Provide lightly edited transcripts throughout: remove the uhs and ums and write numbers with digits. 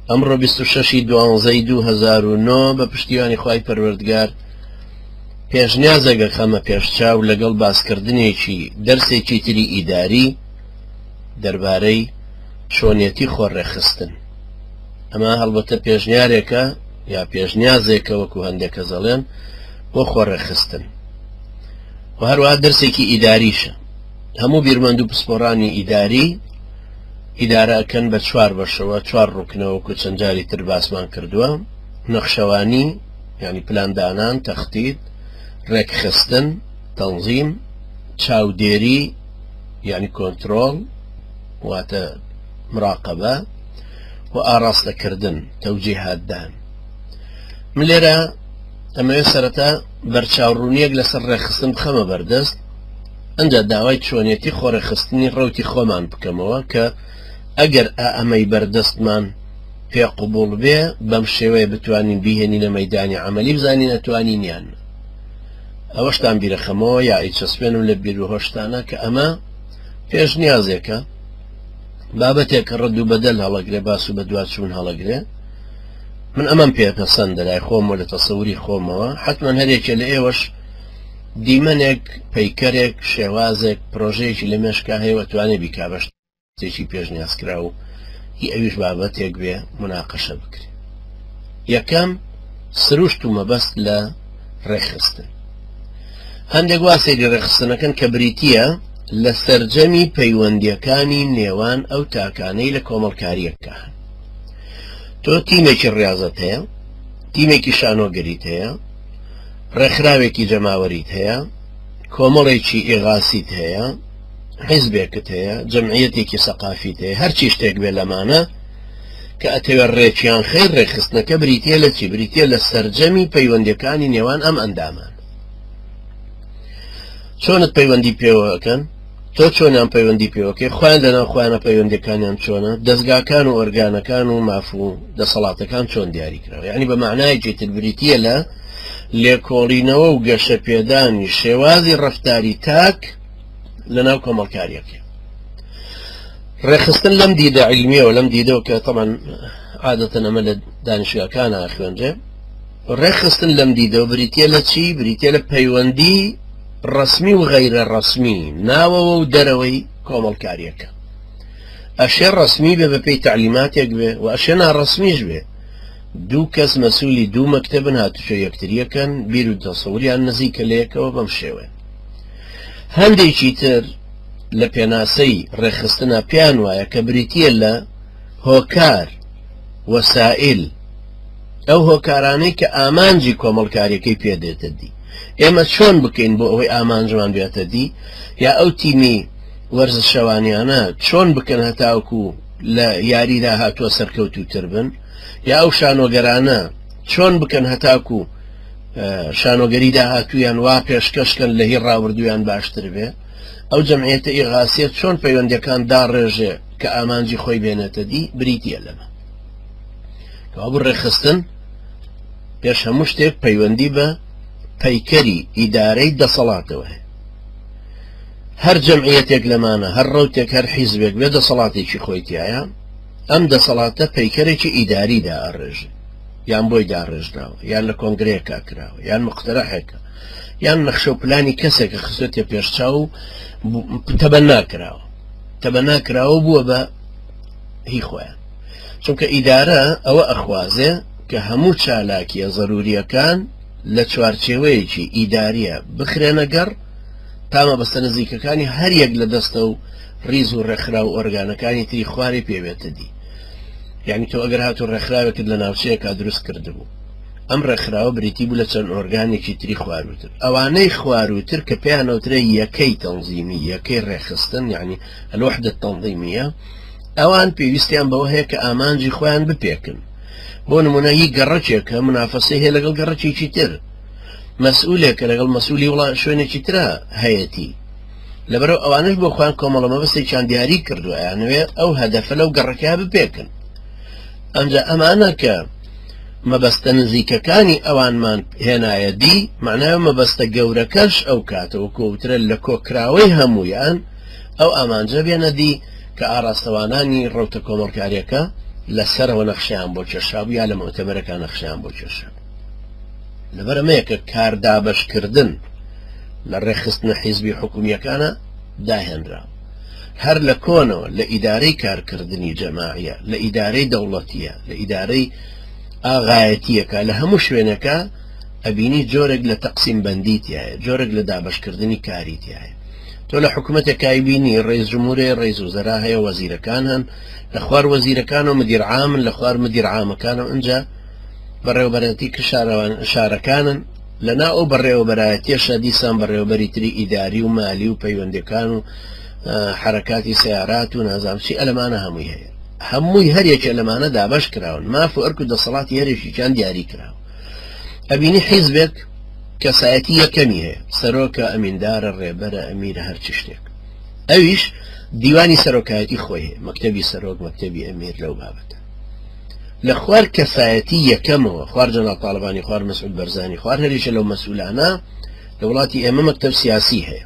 ئەمڕۆ 26/12/2009 بە پشتیوانی خوای پەروەردگار پێشنیازەگە خەمە پێشچاو لەگەڵ باسکردنێکی دەرسێکی تری ئیداری دەربارەی چۆنیەتی خۆڕێخستن. ئەمە هەڵبەتە پێشنیارێکە یا پێشنیازێکە وەکو هەندێک کەس دەڵێن بۆ خۆڕێخستن و هەروەها دەرسێکی ئیداریشە. هەموو بیرمەند و پسپۆڕانی ئیداری ئیدارەکەن بە 4 بەشەوە 4 ڕوکنەوەکو چەند جاری تر باسمان کردووە: نەخشەوانی یعنی پلاندانان، تەختیت، ڕێکخستن، تەنظیم، چاودێری یعنی کۆنتڕۆڵ واتە مراقەبە و ئاراستەکردن تەوجیهاتدان. من لێرە ئەمەوێت سەرەتا بەرچاوڕوونیەک لەسەر ڕێخستن بخەمە بەردەست، ئەنجا داوای چۆنیەتی خۆڕێخستنی ڕەوتی خۆمان بکەمەوە کە ئەگەر ئەمەی بەردەستمان پێ قوبوڵ بێ بەم شێوەیە بتوانین بیهێنینە مەیدانی عەمەلی بزانین ئەتوانین یان. ئەوەشتان بیرەخەمەوە یا ئیچەسپێنم لە بیر و هۆشتانە کە ئەمە پێشنیازێکە، بابەتێک ڕەد و بەدەل هەڵەگرێ، باس و بەدواچوون هەڵەگرێ. من ئەمەم پێپەسەندە لای خۆمەوە لە تەسەووری خۆمەوە. حتمما هەرێکە لە ئێوەش دیمەنێک، پەیکەرێک، شێوازێک، پرۆژەیەکی لە مێشکا هەیە توانێت بیکا بە شتێکی پێشنیازکرا و هی ئەویش بابەتێک بێ مناقەشە بکرێ. یەکەم سروشت و مەبەست لە ڕێخستن. هەندێک وا سەیری ڕێخستنەکەن کە بریتیە لە سەرجەمی پەیوەندیەکانی نێوان ئەو تاکانەی لە کۆمەڵکاریەکە هەن. تۆ تیمێکی ڕاضەت هەیە، تیمێکی شانۆگەریت هەیە، ڕێکخراوێکی جەماوەریت هەیە، کۆمەڵێکی ئیغاسیت هەیە، حیزبێکت هەیە، جەمعیەتێکی سەقافیت هەیە، هەرچی شتێک بێ لەمانە کە ئەتەوێت ڕێکیان خێر ڕێخستنەکە بریتە لە چی؟ بریتە لە سەرجەمی پەیوەندیەکانی نێوان ئەم ئەندامان. چۆنت پەیوەندی پێوەکەن؟ تۆ چۆنیان پەیوەندی پێوەکەی؟ خۆیان لەناو خۆیانە پەیوەندیەکانیان چۆنە؟ دەستگاکان و ئۆرگانەکان و مافوو دەسەڵاتەکان چۆن دیاری کراوە؟ یعنی بە معنایەکی تر بریتە لە لێکۆڵینەوە و گەشە پێدانی شێوازی ڕەفتاری تاک لەناو کۆمەڵکاریەکە. ڕێخستن لەم دیدە عیلمیەوە، لەم دیدەوە کە تەمان عادەتەن ئەمە لە دانیشگاکانە خوێنرێ، ڕێخستن لەم دیدەوە بریتە لە چی؟ بریتە لە پەیوەندی ڕسمی و غەیرە ڕسمی ناوەوە و دەرەوەی کۆمەڵکاریەکە. ئەشێ ڕسمی بێ بەپێی تعلیماتێک بێ و ئەشێ ناڕسمیش بێ. دوو کەس مەسئولی دوو مەکتەبن هاتوچۆ یەکتریەکەن، بیر و تەسەووریان نزیکە لە یەکەوە بەم شێوە. هەندێکی تر لە پێناسەی ڕێخستنە پیان وایە کە بریتە لە هۆکار وەسائل، ئەو هۆکارانەی کە ئامانجی کۆمەڵکاریەکەی پێدێتە دی. ئێمە چۆن بکەین بۆ ئەوەی ئامانجمان بێتە دی؟ یا ئەو تیمی وەرزشەوانیانە چۆن بکەن هەتاوکو لە یاریدا هاتووە سەرکەوتوتر بن؟ یا ئەو شانۆگەرانە چۆن بکەن هەتاکو شانۆگەری داهاتویان وا پێشکەشکەن لە هی ڕاوردویان باشتر بێ؟ ئەو جەمعیەتە ئیغاسیەت چۆن پەیوەندیەکان داڕێژێ کە ئامانجی خۆی بێنێتە دی؟ بریتە لەمە. کەوابوو ڕێخستن پێش هەموو شتێک پەیوەندی بە پەیکەری ئیدارەی دەسەڵاتەوە هەیە. هەر جەمعیەتێک لەمانە، هەر ڕەوتێک، هەر حیزبێک بێ دەسەڵاتێکی خۆی تایە، ئەم دەسەڵاتە پەیکەرێکی ئیداریدا ئەڕێژێ، یان بۆی داڕێژراوە، یان لە کۆنگرەیەکا کراوە، یان مقتەرەحێکە، یان نەخشە و پلانی کەسێکە خستێتە پێشچاو و تەبەنا کراوە. تەبەنا کراوە بووە بە هی خۆیان. چونکە ئیدارە ئەوە ئەخوازێ کە هەموو چالاکیە زەروریەکان لە چوارچێوەیەکی ئیداریە بخرێنە گەڕ تا مەبەستە نزیکەکانی هەر یەک لە دەستە و ریز و ڕێکخرا و ئۆرگانەکانی تری خواری پێوێتە دی. یعنی تۆ ئەگەر هاتو ڕێکخراوێکت لە ناوچەیەکا دروست کردبوو، ئەم ڕێکخراوە بریتی بوو لە چەند ئۆرگانێکی تری خواروتر. ئەوانەی خواروتر کە پێیانەوترێ یەکەی تەنظیمی، یەکەی ڕێخستن، یعنی الوحدە تەنظیمیە، ئەوان پێویستیان بەوە هەیە کە ئامانجی خۆیان بپێکن. بۆ نمونە هی گەڕەکێکە منافەسەی هەیە لەگەڵ گەڕەکێکی تر، مەسئولێکە لەگەڵ مەسئولی وڵات شوێنێکی ترە هەیەتی، لەبەرەوە ئەوانش بۆ خۆیان کۆمەڵە مەبەستێکیان دیاری کردووە، یانوێ ئەو هەدەفە لەو گەڕەکە بپێکن. ئەمجا ئەمانە کە مەبەستە نزیکەکانی ئەوانمان هێنایە دی، معناوە مەبەستە گەورەکەش ئەو کاتەوە کۆوترە لە کۆکراوەی هەمویان ئەو ئامانجە بێنە دی کە ئاراستەوانانی ڕەوتە کۆمەڵکاریەکە لەسەرەوە نەخشیان بۆ کێشابوو یا لە مؤتەمەرەکان نەخشیان بۆ کێشاب لەبەر ئەمەیە کە کاردابەشکردن لە ڕێخستنە حیزبی حکومیەکانە داهێنرا هەر لە کۆنەوە لە ئیدارەی کارکردنی جەماعیە لە ئیدارەی دەوڵەتیە لە ئیدارەی ئاغایەتیەکە لە هەموو شوێنەکە ئەبینی جۆرێک لە تەقسیم بەندیتیایە جۆرێک لە دابەشکردنی کاریتیایە تۆ لە حکوومەتێکای بینی ڕئیس جمهورێ ڕئیس وزەرا هەیە وەزیرەکان هەن لە خوار وەزیرەکان و مدیر عامن لە خوار مدیر عامەکانە ئەنجا بەڕێوەبەرەتی شارەکانن لەنا ئەو بەڕێوەبەرایەتیەشە دیسان بەڕێوەبەری تری ئیداری و مالی و پەیوەندەکان و حرکاتی سیارات و نازامچی ئەلەمانە هەمووی هەیە هەمووی هەرێک ئەلەمانە دابەش کراون ماف و ئەرک و دەسەڵاتی هەرێکیان دیاری کراوە ئەبینی حیزبێک کەسایەتی یەکەمی هەیە سەرۆکە ئەمیندارە ڕێبەرە ئەمیرە هەرچی شتێک ئەویش دیوانی سەرۆکایەتی خۆی هەیە مەکتەبی سەرۆک مەکتەبی ئەمیر لەو بابەتە لە خوار کەسایەتی یەکەمەوە خوار جەناب تاڵبانی خوار مەسعود بەرزانی خوار هەریشە لەو مەسئولانە لە وڵاتی ئێمە مەکتەب سیاسی هەیە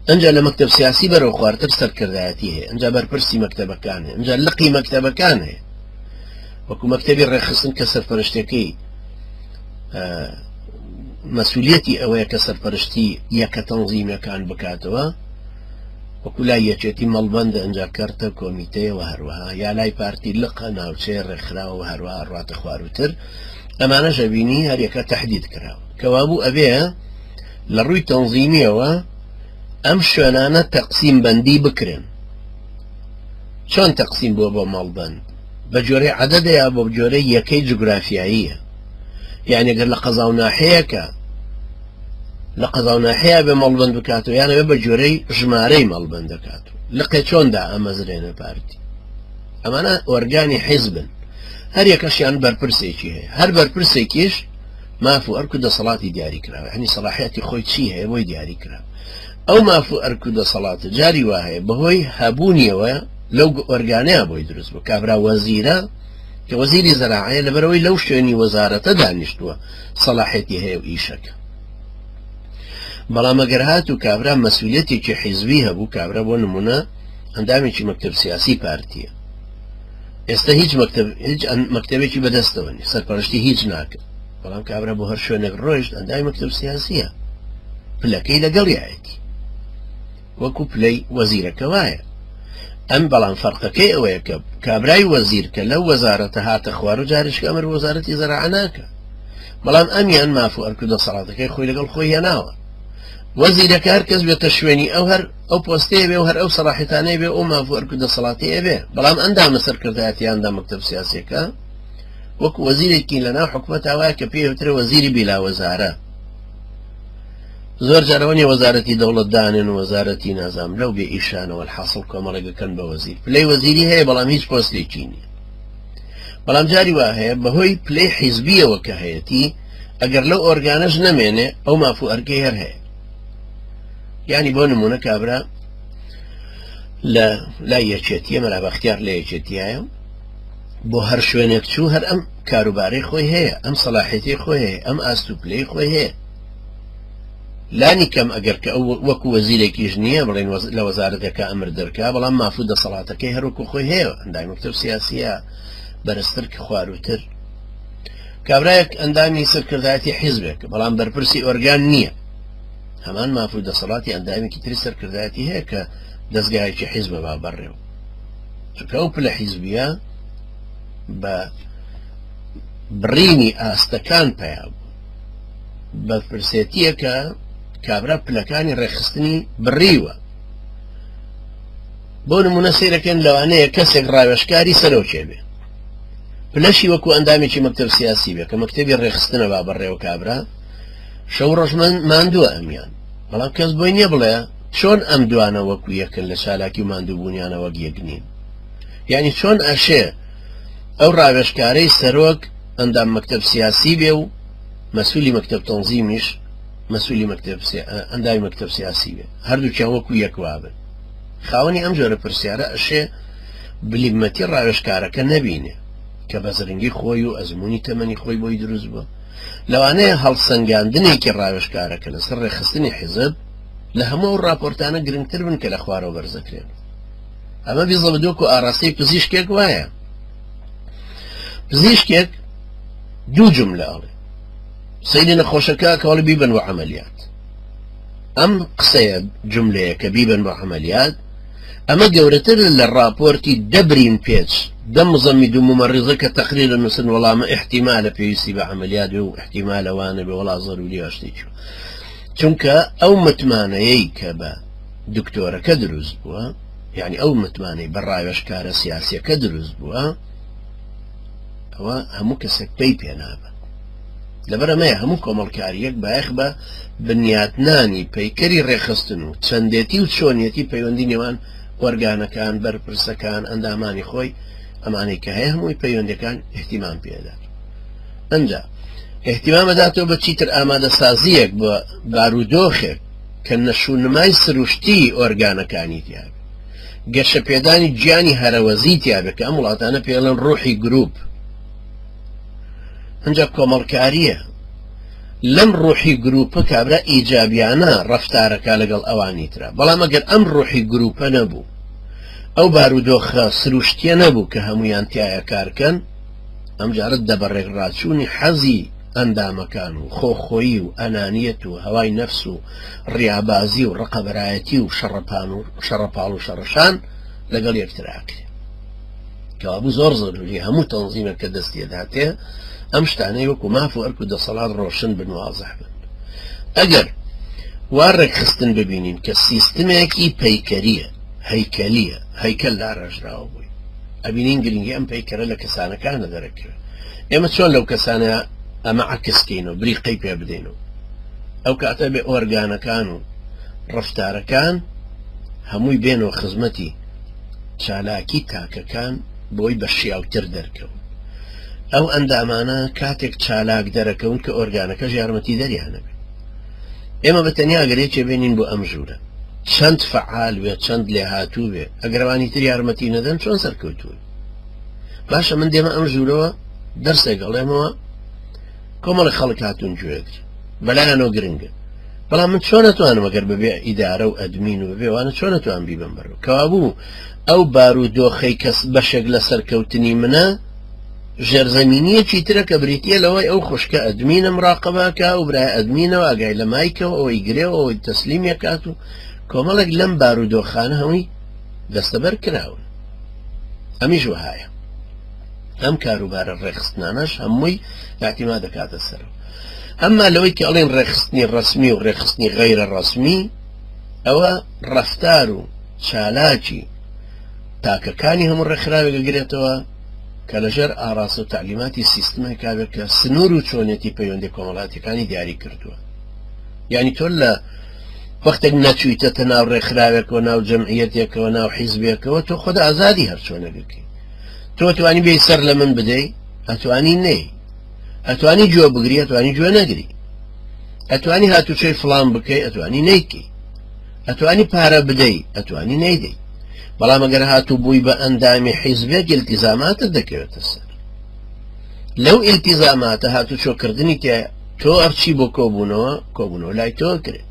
ئەنجا لە مەکتەب سیاسی بەرەو خوارتر سەرکردایەتی هەیە ئەنجا بەرپرسی مەکتەبەکان هەیە ئەنجا لقی مەکتەبەکان هەیە وەکو مەکتەبی ڕێخستن کە سەرپەرشتەکەی مەسئولیەتی ئەوەیە کە سەرپەرشتی یەکە تەنظیمەکان بکاتەوە وەکو لای یەکێتی مەڵبەندە ئەنجا کەرتە کۆمیتەیەوە هەروەها یا لای پارتی لقە ناوچەیە ڕێکخراوە هەروەها ڕاتە خواروتر ئەمانەش ئەبینی هەریەکە تەحدید کراوە کەوابوو ئەبێ لە ڕووی تەنظیمیەوە ئەم شوێنانە تەقسیم بەندی بکرێن چۆن تەقسیم بۆ مەڵبەند بە جۆرەی عەدەدە یا بۆ جۆرەی یەکەی جوگرافیاییە یعنی ئەگەر لە قەزاو ناحەیەکە لە قەزاو ناحەیە بێ مەڵبەند بکاتەوە یانەوێ بە جۆرەی ژمارەی مەڵبەند دەکاتەوە لقێ چۆندا ئەمەزرێنە پارتی ئەمانە ئۆرگانی حیزبن هەر یەکەشیان بەرپرسێکی هەیە هەر بەرپرسێکیش ماف و ئەرک و دەسەڵاتی دیاری کراوە هەنی سەلاحیەتی خۆی چی هەیە بۆی دیاری کراوە ئەو ماف و ئەرک و دەسەڵاتە جاری وا هەیە بەهۆی هەبوونیەوە لەو ئۆرگانەیە بۆی دروست بوو کابرا وەزیرە کە وەزیری زەراعەیە لەبەرەوەی لەو شوێنی وەزارەتە دانیشتووە سەلاحیەتی هەیە و ئیشەکە بەڵام ئەگەر هات و کابرا مەسئولیەتێکی حیزبی هەبوو کابرا بۆ نمونە ئەندامێکی مەکتەب سیاسی پارتیە ئێستا هیچ مەکتەبێکی بەدەستەوە نی سەرپەرشتی هیچ ناکرد بەڵام کابرا بۆ هەر شوێنێک ڕۆیشت ئەندامی مەکتەب سیاسیە پلەکەی لەگەڵیایەتی وەکو پلەی وەزیرەکە وایە ئەم بەڵام فەرقەکەی ئەوەیە کە کابرای وەزیر کە لەو وەزارەتە هاتە خوار و جارشکە ئەمر وەزارەتی زەراعە ناکە بەڵام ئەمیان ماف و ئەرک و دەسەڵاتەکەی خۆی لەگەڵ خۆی هێناوە وەزیرەکە هەر کەس بێتە شوێنی ئەو پۆستەیە بێ و هەر ئەو سەلاحیەتانەی بێ ئەو ماف و ئەرک و دەسەڵاتەیە بێ بەڵام ئەندامە سەرکردایەتیاندا مەکتەب سیاسیەکە وەکو وەزیرێکی لەناو حکومەتا وایە کە پێوترە وەزیری بلا وەزارە زۆر جارەوەنی وەزارەتی دەوڵەتدانن و وەزارەتی نازام لەو بێ ئیشانەوە حاصل کۆمەڵێگەکەن بە وەزیر پلەی وەزیری هەیە بەڵام هیچ پۆستێکی نییە بەڵام جاری وا هەیە بەهۆی پلەی حیزبیەوە کە هەیەتی ئەگەر لەو ئۆرگانەش نەمێنێ ئەو ماف و ئەرکەی هەر هەیە یعنی بۆ نمونە کابرا لە لای یەکێتیە مەلا بەختیار لە یەکێتیایە بۆ هەر شوێنێک چوو هەر ئەم کاروبارەی خۆی هەیە ئەم سەلاحیەتی خۆی هەیە ئەم ئاستوپلەی خۆی هەیە لانی کەم ئەگەر کە ئەو وەکو وەزیرێکیش نییە بڵێن لە وەزارەتەکە ئەمر دەرکا بەڵام مافوو دەسەڵاتەکەی هەروەکو خۆی هەیە ئەندای مەکتەب سیاسیە بەرزتر کە خواروتر کابرایەک ئەندامی سەرکردایەتی حیزبێک بەڵام بەرپرسی ئۆرگان نییە هەمان مافوو دەسەڵاتی ئەندامێکی تری سەرکردایەتی هەیە کە دەستگایەکی حیزبە با بەڕێوە چونکە ئەو پلە حیزبیە بە بڕینی ئاستەکان پیا بوو بە فرسێتیە کە کابرا پلەکانی ڕێخستنی بڕیوە بۆ نمونە سیرەکەن لەوانەیە کەسێک ڕاوێژکاری سەرۆکێ بێ پلەشی وەکو ئەندامێکی مەکتەب سیاسی بێ کە مەکتەبی ڕێخستنە با بەڕێوە کابرا شەو ڕۆژ ماندووە ئەمیان بەڵام کەس بۆی نییە بڵێ چۆن ئەم دوانە وەکو یەکن لە چالاکی و ماندووبوونیانە وەک یەک نین یعنی چۆن ئەشێ ئەو ڕاوێژکارەی سەرۆک ئەندام مەکتەب سیاسی بێ و مەسئولی مەکتەب تەنظیمیش مەسئولی ئەندامی مەکتەب سیاسی بێ هەردووکیان وەکو یەکوابن خاوەنی ئەم جۆرە پرسیارە ئەشێ بلیبمەتی ڕاوێژکارەکە نەبینێ کە بەزرنگی خۆی و ئەزمموی تەمەنی خۆی بۆی دروست بووە لەوانەیە هەڵسەنگاندنێکی ڕاوێژکارەکە لەسەر ڕێخستنی حیزب لە هەموو ڕاپۆرتانە گرنگتر بن کە لە خوارەوە بەرزەکرێن ئەمە بیزە بدۆک و ئاراستەی پزیشکێک وایە پزیشکێک دوو جملە ئەڵێ سەیری نەخۆشەکە کەڵ بیبن بۆ عەمەلیات ئەم قسەیە جملەیە کە بیبن بۆ عەمەلیات ئەمە گەورەتر لە راپۆرتی دەبرین پێچ دە مزەمید و ممەڕیزە کە تەقریر نووسن وەڵامە احتیمالە پێویستی بە عەمەلیات و احتیمالەوانە بێ وەڵا زەروری هەشتێکی چونکە ئەو متمانەیەی کە بە دکتۆرەکە دروست بووە یعنی ئەو متمانەی بە ڕاوێژکارە سیاسیەکە دروست بووە ئەوە هەموو کەسێک پێی پێنابە لەبەرەمەیە هەموو کۆمەڵکاریەک بایەخ بە بنیاتنانی پەیکەری ڕێخستن و چەندێتی و چۆنیەتی پەیوەندی نێوان وەرگانەکان بەرپرسەکان ئەندامانی خۆی ئەمانەی کە هەیە هەمووی پەیوەندەکان احتیمام پێدات ئەنجا احتیمامەداتەوە بە چیتر ئامادە سازیەک بە بارودۆخێک کە نەشونمای سروشتی ئۆرگانەکانی تیاابێت گەشە پێدانی گیانی هەرەوەزی تیاابێت کە ئەم وڵاتانە پێڵەن ڕوحی گروپ ئەنجا کۆمەڵکاریە لەم ڕوحی گروپە کابرا ئیجابیانە ڕەفتارەکە لەگەڵ ئەوانی ترا بەڵام ئەگەر ئەم ڕوحی گروپە نەبوو ئەو بارودۆخە سروشتیە نەبوو کە هەمویان تایە کارکەن ئەم جارت دەبەڕێک ڕاچوونی حەزی ئەندامەکان و خۆخۆیی و ئەنانیەت و هەوای نەفس و ڕیابازی و ڕقەبەرایەتی و شەڕەپاڵ و شەڕەشان لەگەڵ یەکتراکرێ کەوابوو زۆر زۆروری هەموو تەنزیمە کە دەستێداتێ ئەم شتانەی وەکو ماف و ئەرک و دەسەڵات ڕۆشن بن وازەح بن ئەگەر وا ڕێکخستن ببینین کە سیستمێکی پەیکەریە هەیکەلیە هەیکەل داڕێژراوە بووی ئەبینین گرنگی ئەم پەیکەرە لە کەسانەکانە دەرەکرێت ئێمە چۆن لەو کەسانە ئەمە عکسکەینەوە بریقەی پێ بدەینەوە ئەو کاتە بێ ئۆرگانەکان و ڕەفتارەکان هەمووی بێنەوە خزمەتی چالاکی تاکەکان بۆی بە شیاوتر دەرکەون ئەو ئەندامانە کاتێک چالاک دەرەکەون کە ئۆرگانەکەش یارمەتی دەریانەبێت ئێمە بە تەنیا گەرێکێ بێنین بۆ ئەم ژوورە چەند فعال وێ چەند لێ هاتوو بێ ئەگەروانی تر یارمەتی نەدەن چۆن سەرکەوتوون باشە من دێمە ئەم ژوورەوە دەرسێک گەڵێمەوە کۆمەڵی خەڵک هاتوون گوێگر بەلایەنەوە گرنگە بەڵام من چۆن نەتوانم ئەگەر ببێ ئیدارە و ئەدمین و ببێوانە چۆن نەتوان بیبم بەرەوە کەوابوو ئەو بارودۆخەی کەس بەشێک لە سەرکەوتنی منە ژێرزەمینیەکی ترە کە بریتە لەوەی ئەو خوشکە ئەدمینە مراقەباکە و برای ئەدمینەوە ئاگای لە مایکەوە ئەوەی گرێەوە ئەوەی تەسلیمیەکات و کۆمەڵێک لەم بارودۆخانە هەمووی دەستەبەر کراون ئەمیش وهایە ئەم کاروبارە ڕێخستنانەش هەمووی احتیما دەکاتە سەرەوە ئەمما لەوەی کە ئەڵێن ڕێخستنی ڕەسمی و ڕێخستنی غەیرە ڕەسمی ئەوە ڕەفتار و چالاکی تاکەکانی هەموو ڕێکخراوێک گرێتەوە کە لەژێر ئاراستە و تعلیماتی سیستمێک کابێت کە سنوور و چۆنێتی پەیوەندی کۆمەڵاتیەکانی دیاری کردووە یعنی تۆ لە وەختێک نەچوویتە ناو ڕێکخراوێکەوە ناو جەمعیەتێکەوە ناو حیزبێکەوە تۆ خۆدا ئازادی هەر چۆنەگەکەی تۆ توانی بێ سەر لە من بدەی ئەتوانی نەی ئەتوانی گوێ بگری ئەتوانی گوێ نەگری ئەتوانی هاتوچۆی فڵان بکەی ئەتوانی نەیکەی ئەتوانی پارە بدەی ئەتوانی نەیدەی بەڵام ئەگەر هاتوو بووی بە ئەندامی حیزبێک ئیلتیزاماتت دەکەوێتە سەر لەو ئیلتیزاماتە هاتوچۆکردنی تۆ ئەرچی بۆ کۆبوونەوە لای تۆ کرێت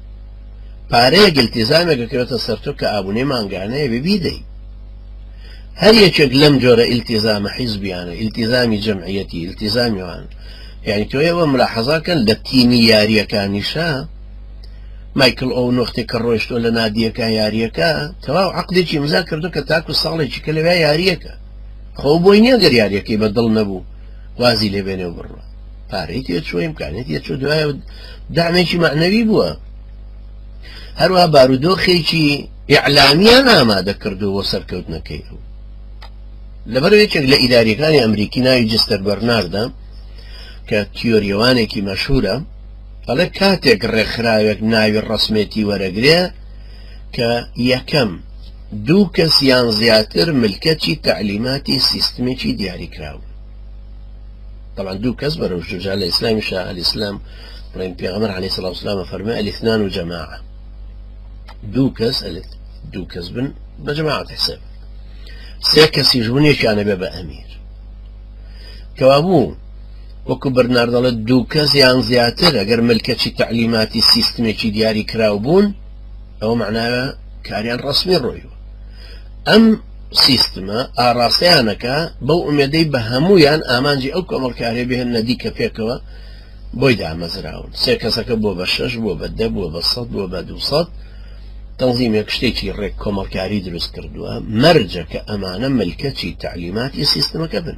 پارەیەک ئیلتیزامێک دەکەوێتە سەر تۆ کە ئابوونەی مانگانەیە ببیدەی هەر یەکێک لەم جۆرە ئیلتیزامە حیزبیانە ئیلتیزامی جەمعیەتی ئیلتیزامیوان یعنی تۆ ئێوە ملاحەزاکەن لە تیمی یاریەکانیشە مایکل ئەو نۆختێک کە ڕۆیشتۆ لە نادیەکە یاریەکە تەواو عەقدێکی ئیمزا کردو کە تاکو ساڵێکی کە لەوێ یاریەکە خۆ بۆی نییە گەر یاریەکەی بەدڵ نەبوو وازی لێبێنێ و بڕوە پارەی تێچوە ئیمکانێتی تێچوە دوایە دامێکی معنەوی بووە هەروەها بارودۆخێکی ئیعلامیان ئامادە کردو بۆ سەرکەوتنەکەی ئەو لەبەر یەکێک لە ئیداریەکانی ئەمریکی ناوی جستەر بەرناردە کە تیۆریەوانێکی مەشهورە ئەڵێ کاتێک ڕێکخراوێک ناوی ڕەسمێتی وەرەگرێ کە یەکەم دوو کەس یان زیاتر ملکەتی تعلیماتی سیستمێکی دیاریکراون طبعا دوو کەس بەرەو ژوجا لە ئیسلامی شا ئەلئیسلام بڵێن پێغەمبەر عەلەیهی سەڵاتو وەسەلام فەرمووی ئەلیثنان جەماعە دوو کەس بن بە جەماعەت حساب سێ کەسیش بوون یەکیانە بێ بە ئەمیر کەوابوو وەکو بەرنارد دەڵێت دوو کەس یان زیاتر ئەگەر ملکەتی تعلیماتی سیستمێکی دیاری کراو بوون ئەوە معناوە کاریان ڕەسمی ڕۆیوە ئەم سیستمە ئاڕاستیانەکە بەو ئومێدەی بە هەمویان ئامانجی ئەو کۆمەڵکارێ بهێن نەدیکە پێکەوە بۆی دامەزراون سێ کەسەکە بۆ بە 6 بۆ بە 10 بۆ بە 100 بۆ بە 200 تەنظیمێک شتێکی ڕێک کۆمەڵکاری دروست کردووە مەرجە کە ئەمانە ملکەتی تعلیماتی سیستمەکە بن.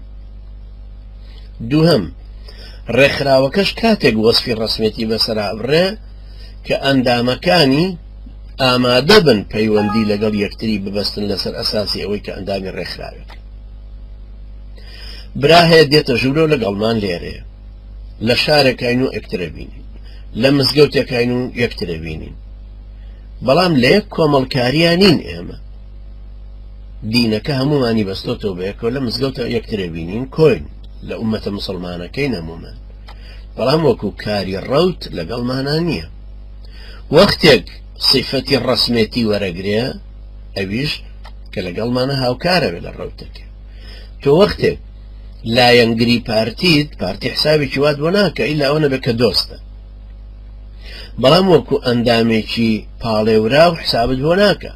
دووهەم ڕێکخراوەکەش کاتێک وەسفی ڕسمێتی بەسەرا بڕێ کە ئەندامەکانی ئامادە بن پەیوەندی لەگەڵ یەکتری ببەستن لەسەر ئەساسی ئەوەی کە ئەندامی ڕێکخراوێت. برا هەیە دێتە ژوورۆ لەگەڵمان لێرەیە لە شارێکین و ئەکترە بینین لە مزگەوتێکین و یەکترە بینین بەڵام لە یەک کۆمەڵکاریان نین ئێمە دینەکە هەمومانی بەستۆتەوە بەیەکەوە لە مزگەوتە یەکترە بینین کۆین لە ئومەتە مسلمانەکەی نەمومان بەڵام وەکو کاری ڕەوت لەگەڵمانان نییە. وەختێک صفەتی ڕسمێتی وەرەگرێ ئەویش کە لەگەڵمانە هاوکارە بێ لە ڕەوتەکە تۆ وەختێک لایەنگری پارتیت پارتی حسابێکی وات بۆ ناکە ئیلا ئەوە نەبێت کە دۆستە بەڵام وەکو ئەندامێکی پاڵێورا و حسابت بۆ ناکە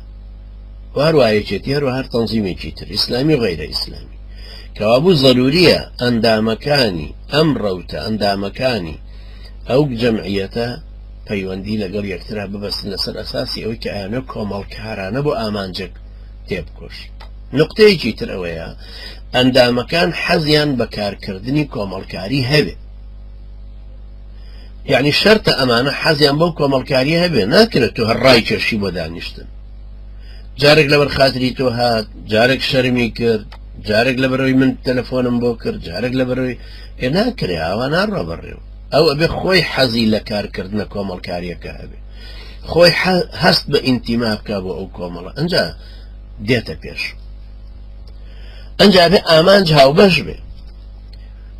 هەروایەکێتی هەروە هەر تەنزیمێکی تر ئیسلامی و غەیرە ئیسلامی کەوابوو ضروریە ئەندامەکانی ئەم ڕەوتە ئەندامەکانی ئەو جەمعیەتە پەیوەندی لەگەڵ یەکترا ببەستن لەسەر ئەساسی ئەوەی کە ئەیانە کۆمەڵکارانە بۆ ئامانجێک تێبکۆش. نقطەیەکی تر ئەوەیە ئەندامەکان حەزیان بە کارکردنی کۆمەڵکاری هەبێ یعنی شەرتە ئەمانە حەزیان بەو کۆمەڵکاری هەبێ ناکرێت تۆ هەر ڕای کێشی بۆ دانیشتن جارێک لەبەر خاتری تۆ هات جارێک شەرمی کرد جارێک لەبەرەوەی من تەلەفۆنم بۆ کرد جارێک لەبەرەوەی ناکرێ ئەوە ناڕۆ بەڕێوە ئەو ئەبێ خۆی حەزی لە کارکردنە کۆمەڵکاریەکە هەبێ خۆی هەست بە ئینتیما بکە بۆ ئەو کۆمەڵە ئەنجا دێتە پێش ئەنجا بێ ئامانج هاوبەش بێ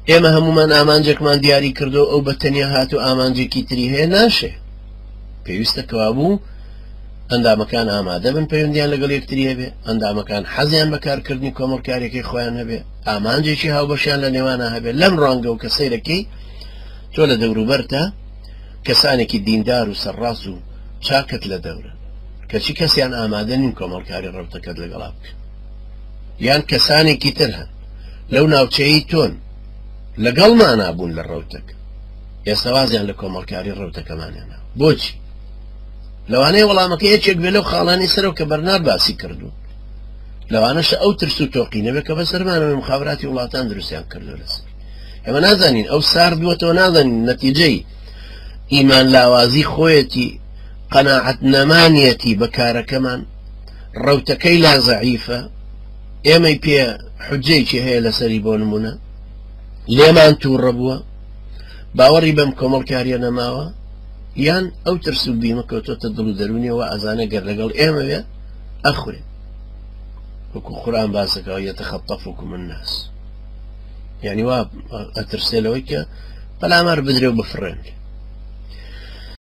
ئێمە هەمومان ئامانجێکمان دیاری کردو ئەو بە تەنیا هاتو ئامانجێکی تری هەیە ناشێ پێویستە کەوابوو ئەندامەکان ئامادە بن پەیوەندیان لەگەڵ یەکتری هەبێ ئەندامەکان حەزیان بە کارکردنی کۆمەڵکارێکی خۆیان هەبێ ئامانجێکی هاوبەشیان لە نێوانە هەبێ لەم ڕەنگە و کە سەیرەکەی تۆ لە دەوروبەرتە کەسانێکی دیندار و سەرڕاست و چاکت لە دەورە کەچی کەسیان ئامادە نین کۆمەڵکاری ڕەوتەکەت لەگەڵا بکە یان کەسانێکی تر هەن لەو ناوچەیەی تۆن لەگەڵمان نابوون لە ڕەوتەکە ئێستا وازیان لە کۆمەڵکاری ڕەوتەکەمانیانە بۆچی لەوانەیە وەڵامەکە یەکێک بێ لەو خاڵانی سەرەوە کە بەرنار باسی کردو لەوانەشە ئەو ترس و تۆقینەبێ کە بەسەرمانەوەی مخابراتی وڵاتان دروستیان کردو لەسەر ئێمە نازانین ئەو سار دووەتەوە نازانین نەتیجەی ئیمان لاوازی خۆیەتی قەناعەت نەمانیەتی بە کارەکەمان ڕەوتەکەی لا زەعیفە ئێمەی پێ حوجەیەکی هەیە لەسەری بۆ نمونە لێمان تووڕە بووە باوەڕی بەم کۆمەڵکاریە نەماوە یان ئەو ترس و بیمە کەوتۆتە دڵ و دەرونیەوە ئەزانە گەر لەگەڵ ئێمە بێ ئەخورێ وەکو قورئان باسەکەەوە یەتەخەطەفکم الناس یعنی وا ئەترسێ لەوەی کە پەلامار بدرێ و بفڕێن